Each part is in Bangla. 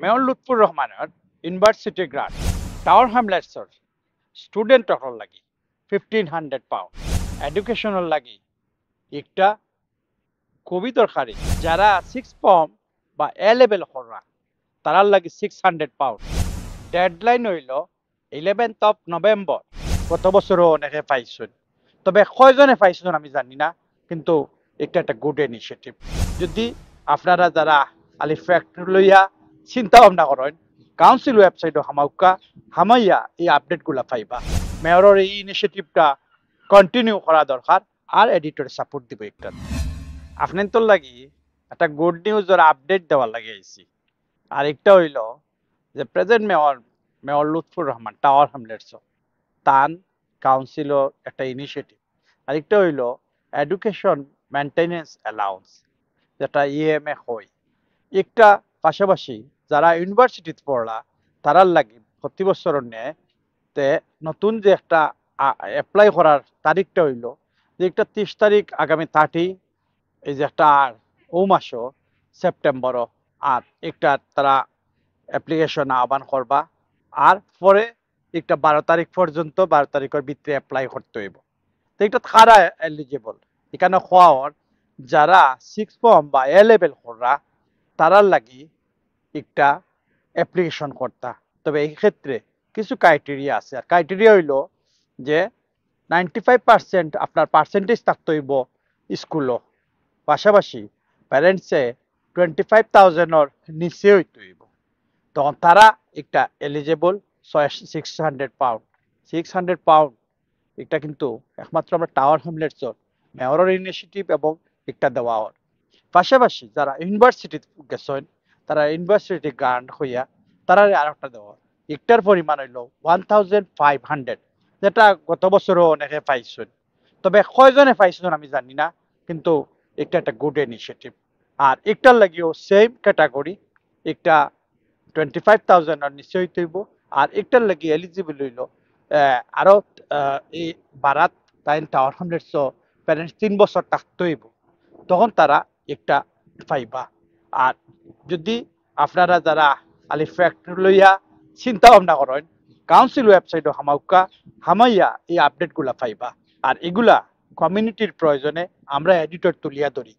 মেয়র লুৎফুর রহমানের ইউনিভার্সিটি গ্রান্ট টাওয়ার হ্যামলেটসর স্টুডেন্টসকল লাগি £1500 এডুকেশনের লাগি একটা খুবই দরকারি যারা সিক্স ফর্ম বা এ লেভেল করা তারার লাগি £600 ডেডলাইন হইল 11 নভেম্বর গত বছরও অনেকে পাইছেন তবে কয়জনে পাইছেন আমি জানি না কিন্তু এটা একটা গুড ইনিশিয়েটিভ যদি আপনারা যারা আলিফ ফ্যাক্টরি লইয়া চিন্তা ভাবনা করেন কাউন্সিল ওয়েবসাইটও হামাউকা হামাইয়া এই আপডেটগুলা পাইবা মেয়রের এই ইনিশিয়েটিভটা কন্টিনিউ করা দরকার আর এডিটরে সাপোর্ট দিব একটা আপনার তো লাগি একটা গুড নিউজের আপডেট দেওয়ার লাগে আইছি আর একটা হইল যে present mayor Lutfur Rahman tower Hamlets তান কাউন্সিলর একটা ইনিশিয়েটিভ আরেকটা হইল এডুকেশন মেনটেনেন্স অ্যালাউন্স যেটা ইএমএ হয় একটা পাশাপাশি যারা ইউনিভার্সিটিতে পড়লা তারার লাগি প্রতি বছর নেয় তে নতুন যে একটা অ্যাপ্লাই করার তারিখটা হইল যে একটা 30 তারিখ আগামী 30 এই যে একটা আর ও মাসও সেপ্টেম্বরও আর একটা তারা অ্যাপ্লিকেশন আহ্বান করবা আর পরে একটা 12 তারিখ পর্যন্ত 12 তারিখের ভিতরে অ্যাপ্লাই করতে হইব তো এটা কারা এলিজিবল এখানে হওয়ার যারা সিক্স ফর্ম বা এ লেভেল করা তারার লাগি একটা অ্যাপ্লিকেশন করতা তবে এই ক্ষেত্রে কিছু ক্রাইটেরিয়া আছে আর ক্রাইটেরিয়া হইল যে 95% আপনার পার্সেন্টেজ থাকতে হইব স্কুলও পাশাপাশি প্যারেন্টসে 25,000-এর নিচে হইতে হইব তখন তারা একটা এলিজেবল 600 পাউন্ড 600 পাউন্ড এটা কিন্তু একমাত্র আমরা টাওয়ার হ্যামলেটসর মেয়রের ইনিশিয়েটিভ এবং একটা দেওয়া হয় পাশাপাশি যারা ইউনিভার্সিটি গেছেন তারা ইউনিভার্সিটি গ্রান্ট হইয়া তারা আর একটা দেওয়া হয় একটার পরিমাণ হইল 1500 যেটা গত বছরও অনেকে পাইছেন তবে কয়জনে পাইছেন আমি জানি না কিন্তু এটা একটা গুড ইনিশিয়েটিভ আর একটার লাগিও সেম ক্যাটাগরি একটা 25,000-এর নিচে হইতে হইব আর একটার লাগি এলিজিবল হইল আরো এই বারাত তাই টাওয়ার হান্ড্রেডস প্যারেন্টস 3 বছর থাকতে হইব তখন তারা একটা পাইবা আর যদি আপনারা যারা আলিফ ফ্যাক্টরি লইয়া চিন্তা ভাবনা করেন কাউন্সিল ওয়েবসাইটও হামাউকা হামাইয়া এই আপডেটগুলা পাইবা আর এগুলা কমিউনিটির প্রয়োজনে আমরা এডিটর তুলিয়া ধরি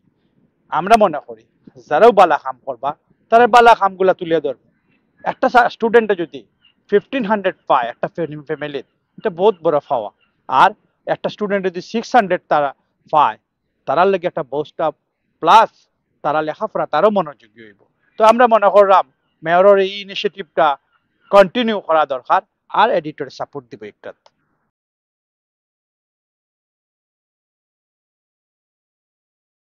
আমরা মনে করি যারাও বালা কাম করবা তারা বালা কামগুলা তুলিয়া ধরবে একটা স্টুডেন্টে যদি 1500 পায় একটা ফ্যামিলির এটা বহুত বড় পাওয়া আর একটা স্টুডেন্ট যদি 600 তারা পায় তারার লাগে একটা বোস্ট প্লাস তারা লেখাপড়া তারও মনোযোগী হইব তো আমরা মনে করলাম মেয়রের এই ইনিশিয়েটিভটা কন্টিনিউ করা দরকার আর এডিটরে সাপোর্ট দিব একটা